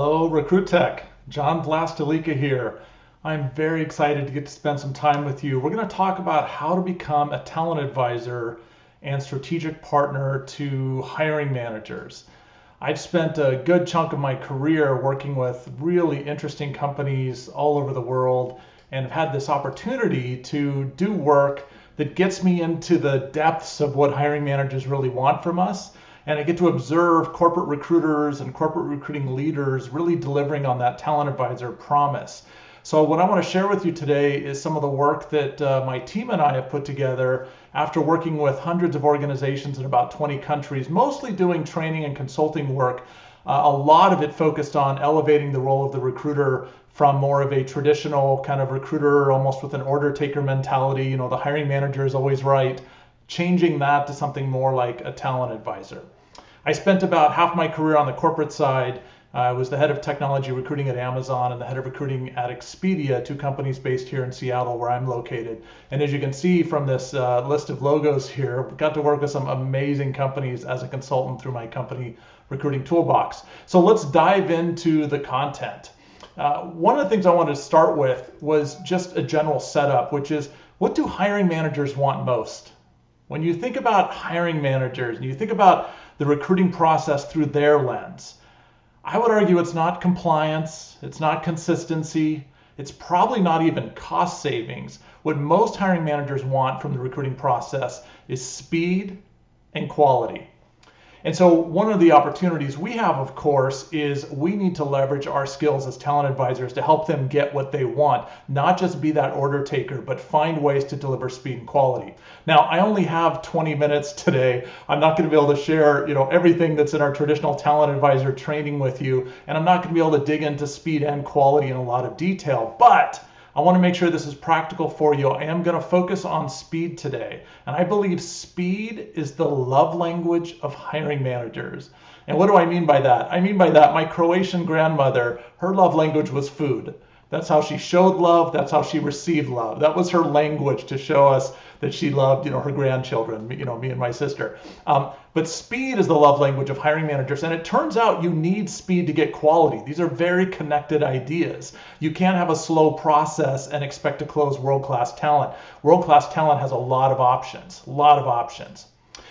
Hello, recruiTECH. John Vlastelica here. I'm very excited to get to spend some time with you. We're going to talk about how to become a talent advisor and strategic partner to hiring managers. I've spent a good chunk of my career working with really interesting companies all over the world and have had this opportunity to do work that gets me into the depths of what hiring managers really want from us. And I get to observe corporate recruiters and corporate recruiting leaders really delivering on that talent advisor promise. So what I want to share with you today is some of the work that my team and I have put together after working with hundreds of organizations in about 20 countries, mostly doing training and consulting work. A lot of it focused on elevating the role of the recruiter from more of a traditional kind of recruiter, almost with an order taker mentality. You know, the hiring manager is always right, changing that to something more like a talent advisor. I spent about half my career on the corporate side. I was the head of technology recruiting at Amazon and the head of recruiting at Expedia, two companies based here in Seattle where I'm located. And as you can see from this list of logos here, I've got to work with some amazing companies as a consultant through my company, Recruiting Toolbox. So let's dive into the content. One of the things I wanted to start with was just a general setup, which is, what do hiring managers want most? When you think about hiring managers and you think about the recruiting process through their lens, I would argue it's not compliance, it's not consistency, it's probably not even cost savings. What most hiring managers want from the recruiting process is speed and quality. And so one of the opportunities we have, of course, is we need to leverage our skills as talent advisors to help them get what they want, not just be that order taker, but find ways to deliver speed and quality. Now, I only have 20 minutes today. I'm not going to be able to share, everything that's in our traditional talent advisor training with you, and I'm not going to be able to dig into speed and quality in a lot of detail, but I want to make sure this is practical for you. I am going to focus on speed today. And I believe speed is the love language of hiring managers. And what do I mean by that? I mean by that, my Croatian grandmother, her love language was food. That's how she showed love. That's how she received love. That was her language to show us that she loved, her grandchildren, me and my sister. But speed is the love language of hiring managers. And it turns out you need speed to get quality. These are very connected ideas. You can't have a slow process and expect to close world-class talent. World-class talent has a lot of options,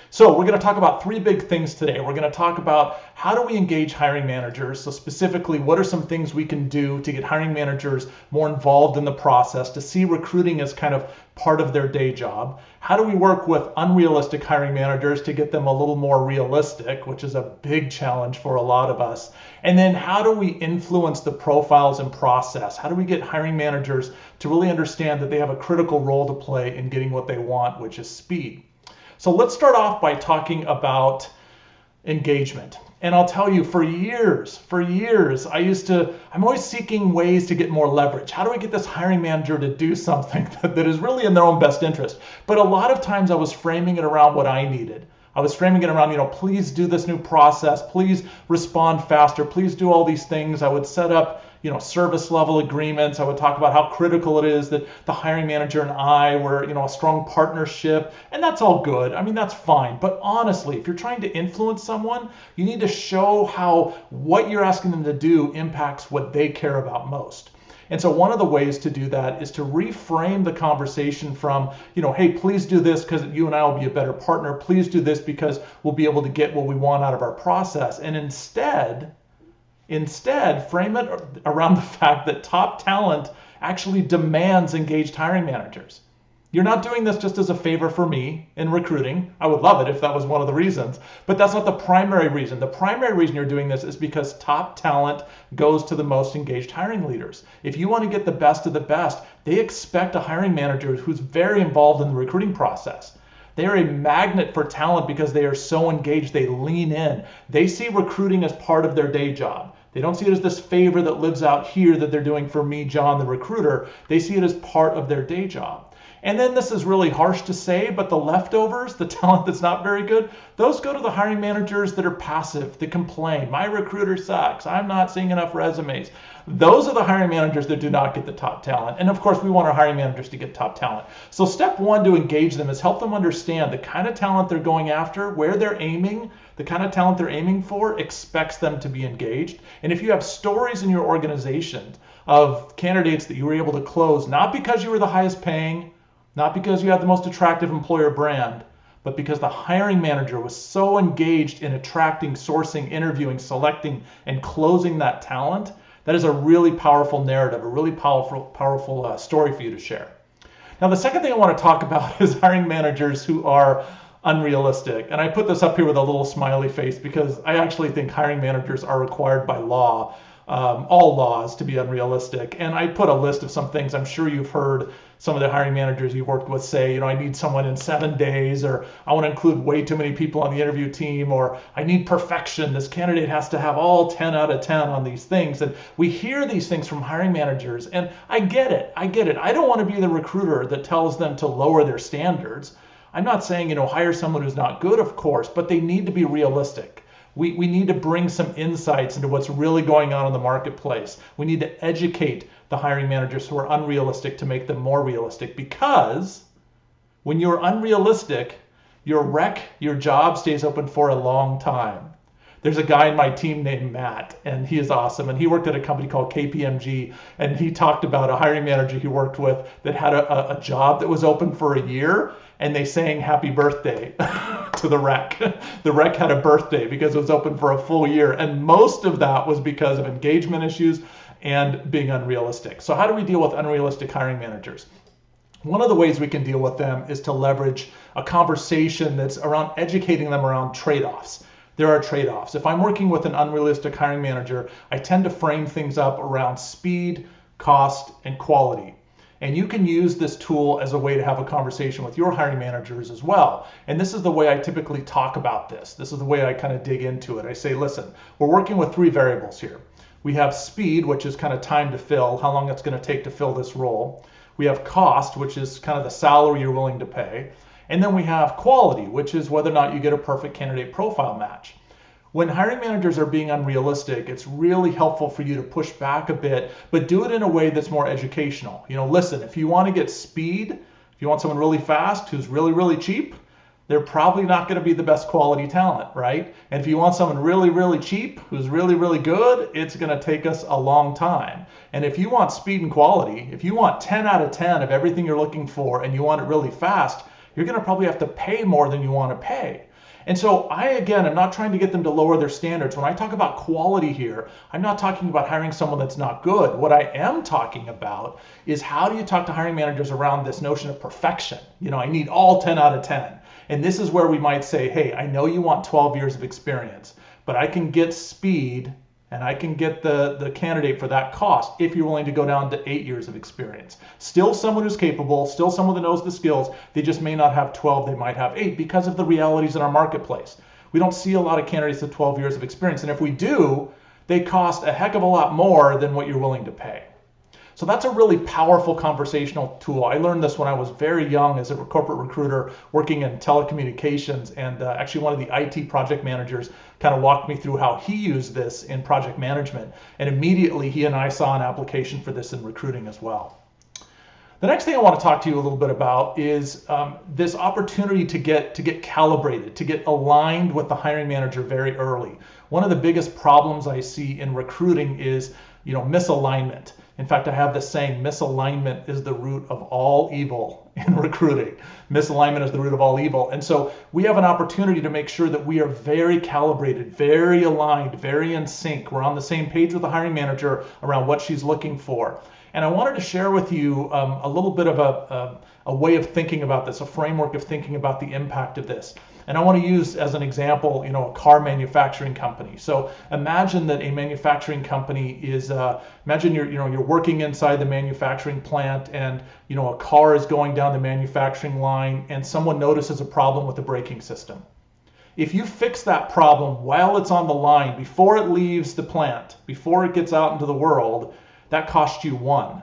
So we're going to talk about three big things today. We're going to talk about how do we engage hiring managers. So specifically, what are some things we can do to get hiring managers more involved in the process, to see recruiting as kind of part of their day job? How do we work with unrealistic hiring managers to get them a little more realistic, which is a big challenge for a lot of us? And then how do we influence the profiles and process? How do we get hiring managers to really understand that they have a critical role to play in getting what they want, which is speed? So let's start off by talking about engagement. And I'll tell you, for years, I'm always seeking ways to get more leverage. How do I get this hiring manager to do something that is really in their own best interest? But a lot of times I was framing it around what I needed. I was framing it around, please do this new process, please respond faster, please do all these things. I would set up, service level agreements. I would talk about how critical it is that the hiring manager and I were, a strong partnership. And that's all good. I mean, that's fine. But honestly, if you're trying to influence someone, you need to show how what you're asking them to do impacts what they care about most. And so one of the ways to do that is to reframe the conversation from, hey, please do this because you and I will be a better partner. Please do this because we'll be able to get what we want out of our process. And instead, frame it around the fact that top talent actually demands engaged hiring managers. You're not doing this just as a favor for me in recruiting. I would love it if that was one of the reasons, but that's not the primary reason. The primary reason you're doing this is because top talent goes to the most engaged hiring leaders. If you want to get the best of the best, they expect a hiring manager who's very involved in the recruiting process. They are a magnet for talent because they are so engaged, they lean in. They see recruiting as part of their day job. They don't see it as this favor that lives out here that they're doing for me, John, the recruiter. They see it as part of their day job. And then this is really harsh to say, but the leftovers, the talent that's not very good, those go to the hiring managers that are passive, that complain. My recruiter sucks. I'm not seeing enough resumes. Those are the hiring managers that do not get the top talent. And of course, we want our hiring managers to get top talent. So step one to engage them is help them understand the kind of talent they're going after, where they're aiming, the kind of talent they're aiming for expects them to be engaged. And if you have stories in your organization of candidates that you were able to close, not because you were the highest paying, not because you had the most attractive employer brand, but because the hiring manager was so engaged in attracting, sourcing, interviewing, selecting, and closing that talent, that is a really powerful narrative, a really powerful story for you to share. Now, the second thing I want to talk about is hiring managers who are unrealistic. And I put this up here with a little smiley face because I actually think hiring managers are required by law, all laws, to be unrealistic. And I put a list of some things I'm sure you've heard some of the hiring managers you've worked with say, I need someone in 7 days, or I want to include way too many people on the interview team, or I need perfection. This candidate has to have all 10 out of 10 on these things. And we hear these things from hiring managers, and I get it. I don't want to be the recruiter that tells them to lower their standards. I'm not saying, hire someone who's not good, of course, but they need to be realistic. We need to bring some insights into what's really going on in the marketplace. We need to educate the hiring managers who are unrealistic to make them more realistic, because when you're unrealistic, your job stays open for a long time. There's a guy in my team named Matt, and he is awesome. And he worked at a company called KPMG, and he talked about a hiring manager he worked with that had a job that was open for a year, and they sang happy birthday to the rec. The rec had a birthday because it was open for a full year. And most of that was because of engagement issues and being unrealistic. So how do we deal with unrealistic hiring managers? One of the ways we can deal with them is to leverage a conversation that's around educating them around trade-offs. There are trade-offs. If I'm working with an unrealistic hiring manager, I tend to frame things up around speed, cost, and quality. And you can use this tool as a way to have a conversation with your hiring managers as well. And this is the way I typically talk about this. This is the way I kind of dig into it. I say, listen, we're working with 3 variables here. We have speed, which is kind of time to fill, how long it's going to take to fill this role. We have cost, which is kind of the salary you're willing to pay. And then we have quality, which is whether or not you get a perfect candidate profile match. When hiring managers are being unrealistic, it's really helpful for you to push back a bit, but do it in a way that's more educational. Listen, if you want to get speed, if you want someone really fast who's really, really cheap, they're probably not going to be the best quality talent, right? And if you want someone really, really cheap who's really, really good, it's going to take us a long time. And if you want speed and quality, if you want 10 out of 10 of everything you're looking for and you want it really fast, you're going to probably have to pay more than you want to pay. And so I'm not trying to get them to lower their standards. When I talk about quality here, I'm not talking about hiring someone that's not good. What I am talking about is how do you talk to hiring managers around this notion of perfection? I need all 10 out of 10. And this is where we might say, hey, I know you want 12 years of experience, but I can get speed and I can get the candidate for that cost if you're willing to go down to 8 years of experience. Still someone who's capable, still someone that knows the skills. They just may not have 12, they might have 8 because of the realities in our marketplace. We don't see a lot of candidates with 12 years of experience. And if we do, they cost a heck of a lot more than what you're willing to pay. So that's a really powerful conversational tool. I learned this when I was very young as a corporate recruiter working in telecommunications, and actually one of the IT project managers kind of walked me through how he used this in project management. And immediately he and I saw an application for this in recruiting as well. The next thing I want to talk to you a little bit about is this opportunity to get calibrated, to get aligned with the hiring manager very early. One of the biggest problems I see in recruiting is misalignment. In fact, I have this saying, misalignment is the root of all evil in recruiting. Misalignment is the root of all evil. And so we have an opportunity to make sure that we are very calibrated, very aligned, very in sync. We're on the same page with the hiring manager around what she's looking for. And I wanted to share with you a little bit of a way of thinking about this, a framework of thinking about the impact of this. And I want to use as an example, a car manufacturing company. So imagine that a manufacturing company is, imagine you're working inside the manufacturing plant, and a car is going down the manufacturing line, and someone notices a problem with the braking system. If you fix that problem while it's on the line, before it leaves the plant, before it gets out into the world, that costs you 1.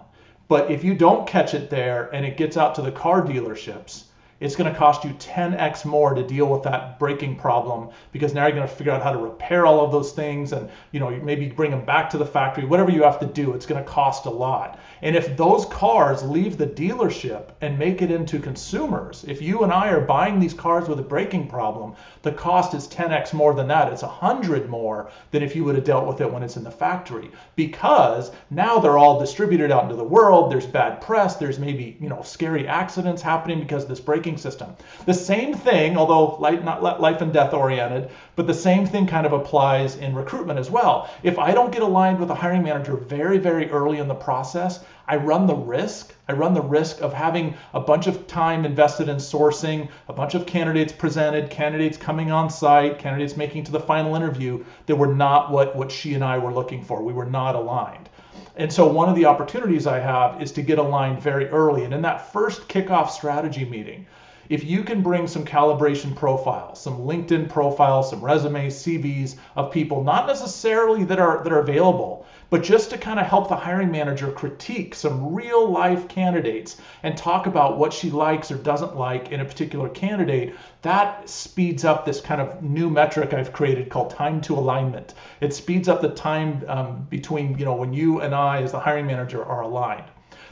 But if you don't catch it there and it gets out to the car dealerships, it's going to cost you 10x more to deal with that braking problem, because now you're going to figure out how to repair all of those things, and maybe bring them back to the factory. Whatever you have to do, it's going to cost a lot. And if those cars leave the dealership and make it into consumers, if you and I are buying these cars with a braking problem, the cost is 10x more than that. It's 100 more than if you would have dealt with it when it's in the factory, because now they're all distributed out into the world. There's bad press. There's maybe scary accidents happening because of this braking system. The same thing, although not life and death oriented, but the same thing kind of applies in recruitment as well. If I don't get aligned with a hiring manager very, very early in the process, I run the risk of having a bunch of time invested in sourcing, a bunch of candidates presented, candidates coming on site, candidates making it to the final interview that were not what she and I were looking for. We were not aligned. And so one of the opportunities I have is to get aligned very early. And in that first kickoff strategy meeting, if you can bring some calibration profiles, some LinkedIn profiles, some resumes, CVs of people, not necessarily that are available, but just to kind of help the hiring manager critique some real life candidates and talk about what she likes or doesn't like in a particular candidate, that speeds up this kind of new metric I've created called time to alignment. It speeds up the time between when you and I as the hiring manager are aligned.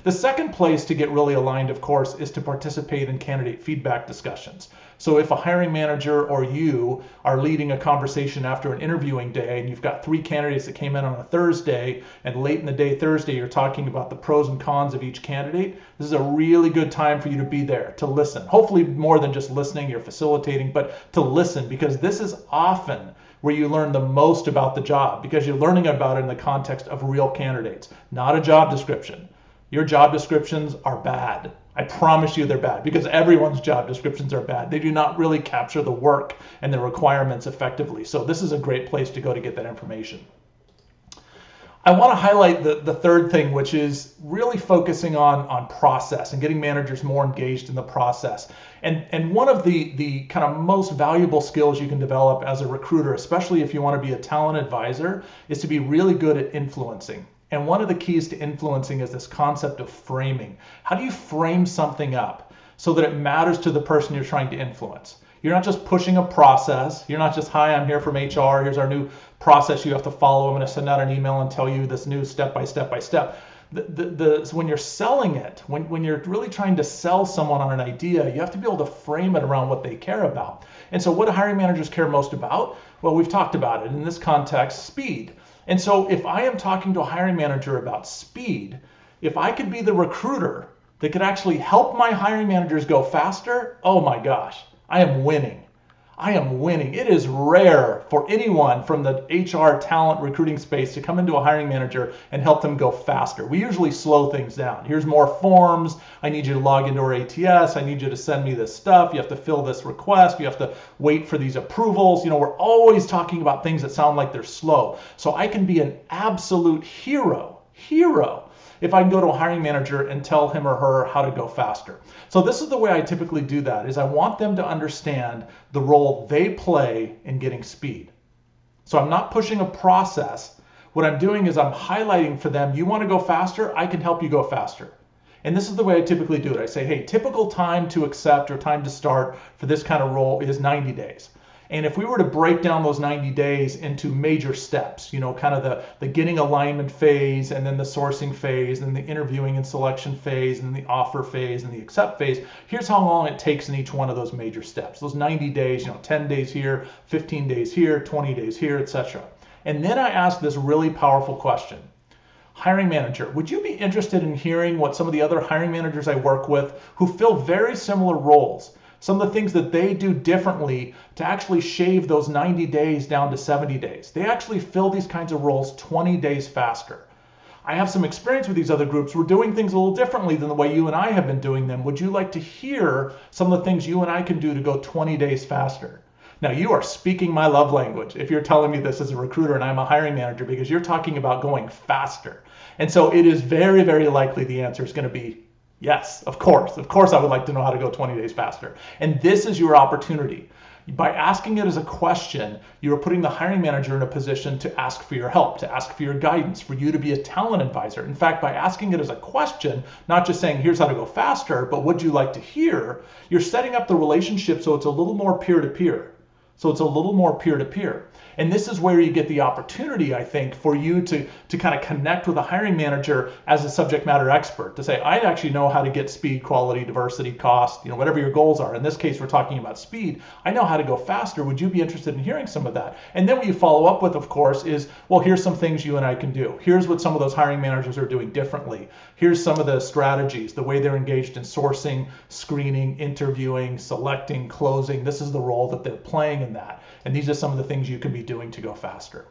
The second place to get really aligned, of course, is to participate in candidate feedback discussions. So if a hiring manager or you are leading a conversation after an interviewing day, and you've got 3 candidates that came in on a Thursday, and late in the day Thursday you're talking about the pros and cons of each candidate, this is a really good time for you to be there, to listen. Hopefully more than just listening, you're facilitating, but to listen, because this is often where you learn the most about the job, because you're learning about it in the context of real candidates, not a job description. Your job descriptions are bad. I promise you they're bad, because everyone's job descriptions are bad. They do not really capture the work and the requirements effectively. So this is a great place to go to get that information. I want to highlight the third thing, which is really focusing on process and getting managers more engaged in the process. And one of the kind of most valuable skills you can develop as a recruiter, especially if you want to be a talent advisor, is to be really good at influencing. And one of the keys to influencing is this concept of framing. How do you frame something up so that it matters to the person you're trying to influence? You're not just pushing a process. You're not just, hi, I'm here from HR. Here's our new process you have to follow. I'm going to send out an email and tell you this new step by step by step. So when you're selling it, when you're really trying to sell someone on an idea, you have to be able to frame it around what they care about. And so what do hiring managers care most about? Well, we've talked about it in this context, speed. And so if I am talking to a hiring manager about speed, if I could be the recruiter that could actually help my hiring managers go faster, oh my gosh, I am winning. I am winning. It is rare for anyone from the HR talent recruiting space to come into a hiring manager and help them go faster. We usually slow things down. Here's more forms. I need you to log into our ATS. I need you to send me this stuff. You have to fill this request. You have to wait for these approvals. We're always talking about things that sound like they're slow. So I can be an absolute hero if I can go to a hiring manager and tell him or her how to go faster. So this is the way I typically do that, is I want them to understand the role they play in getting speed. So I'm not pushing a process. What I'm doing is I'm highlighting for them, you want to go faster? I can help you go faster. And this is the way I typally do it. I say, hey, typical time to accept or time to start for this kind of role is 90 days. And if we were to break down those 90 days into major steps, kind of the getting alignment phase, and then the sourcing phase, and the interviewing and selection phase, and the offer phase, and the accept phase, here's how long it takes in each one of those major steps. Those 90 days, 10 days here, 15 days here, 20 days here, etc. And then I ask this really powerful question. Hiring manager, would you be interested in hearing what some of the other hiring managers I work with who fill very similar roles, some of the things that they do differently to actually shave those 90 days down to 70 days. They actually fill these kinds of roles 20 days faster. I have some experience with these other groups. We're doing things a little differently than the way you and I have been doing them. Would you like to hear some of the things you and I can do to go 20 days faster? Now, you are speaking my love language if you're telling me this as a recruiter and I'm a hiring manager, because you're talking about going faster. And so it is very, very likely the answer is going to be yes, of course. Of course, I would like to know how to go 20 days faster. And this is your opportunity. By asking it as a question, you are putting the hiring manager in a position to ask for your help, to ask for your guidance, for you to be a talent advisor. In fact, by asking it as a question, not just saying, here's how to go faster, but would you like to hear, you're setting up the relationship so it's a little more peer-to-peer. And this is where you get the opportunity, I think, for you to kind of connect with a hiring manager as a subject matter expert, to say, I actually know how to get speed, quality, diversity, cost, whatever your goals are. In this case, we're talking about speed. I know how to go faster. Would you be interested in hearing some of that? And then what you follow up with, of course, is, well, here's some things you and I can do. Here's what some of those hiring managers are doing differently. Here's some of the strategies, the way they're engaged in sourcing, screening, interviewing, selecting, closing. This is the role that they're playing in that. And these are some of the things you can be doing to go faster.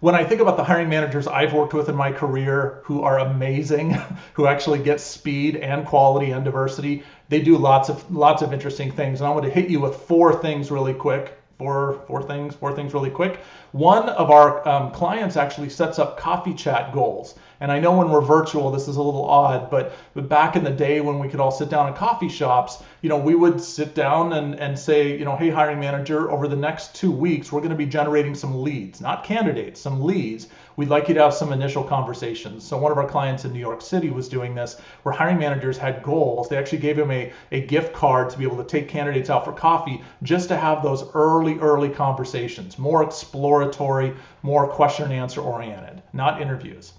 When I think about the hiring managers I've worked with in my career who are amazing, who actually get speed and quality and diversity, they do lots of interesting things. And I'm going to hit you with four things really quick. Four things really quick. One of our clients actually sets up coffee chat goals. And I know when we're virtual, this is a little odd, but back in the day when we could all sit down in coffee shops, we would sit down and say, hey, hiring manager, over the next 2 weeks, we're going to be generating some leads, not candidates, some leads. We'd like you to have some initial conversations. So one of our clients in New York City was doing this, where hiring managers had goals. They actually gave him a gift card to be able to take candidates out for coffee, just to have those early conversations, more exploratory, more question and answer oriented, not interviews.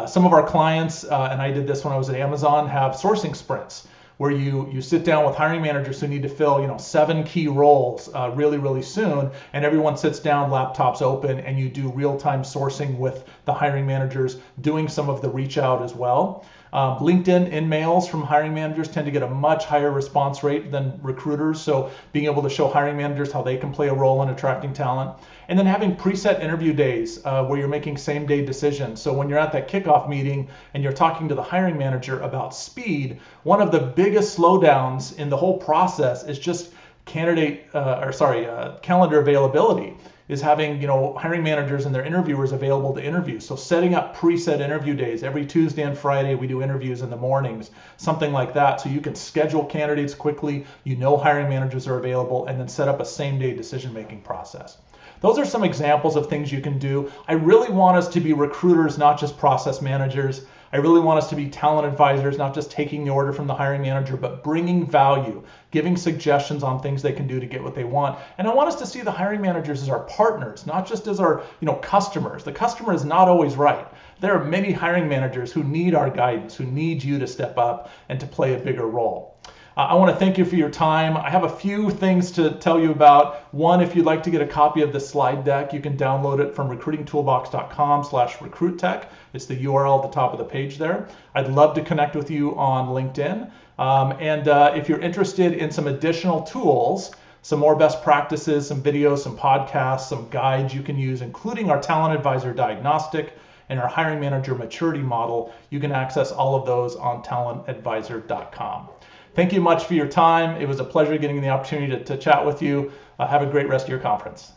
Some of our clients, and I did this when I was at Amazon, have sourcing sprints where you sit down with hiring managers who need to fill 7 key roles really soon, and everyone sits down, laptops open, and you do real-time sourcing with the hiring managers, doing some of the reach out as well. LinkedIn in-mails from hiring managers tend to get a much higher response rate than recruiters, so being able to show hiring managers how they can play a role in attracting talent. And then having preset interview days where you're making same-day decisions. So when you're at that kickoff meeting and you're talking to the hiring manager about speed, one of the biggest slowdowns in the whole process is just calendar availability. Is having hiring managers and their interviewers available to interview. So setting up preset interview days. Every Tuesday and Friday we do interviews in the mornings, something like that, so you can schedule candidates quickly, hiring managers are available, and then set up a same-day decision-making process. Those are some examples of things you can do. I really want us to be recruiters, not just process managers. I really want us to be talent advisors, not just taking the order from the hiring manager, but bringing value, giving suggestions on things they can do to get what they want. And I want us to see the hiring managers as our partners, not just as our customers. The customer is not always right. There are many hiring managers who need our guidance, who need you to step up and to play a bigger role. I want to thank you for your time. I have a few things to tell you about. One, if you'd like to get a copy of the slide deck, you can download it from recruitingtoolbox.com/recruittech. It's the URL at the top of the page there. I'd love to connect with you on LinkedIn. And if you're interested in some additional tools, some more best practices, some videos, some podcasts, some guides you can use, including our Talent Advisor Diagnostic and our Hiring Manager Maturity Model, you can access all of those on talentadvisor.com. Thank you much for your time. It was a pleasure getting the opportunity to chat with you. Have a great rest of your conference.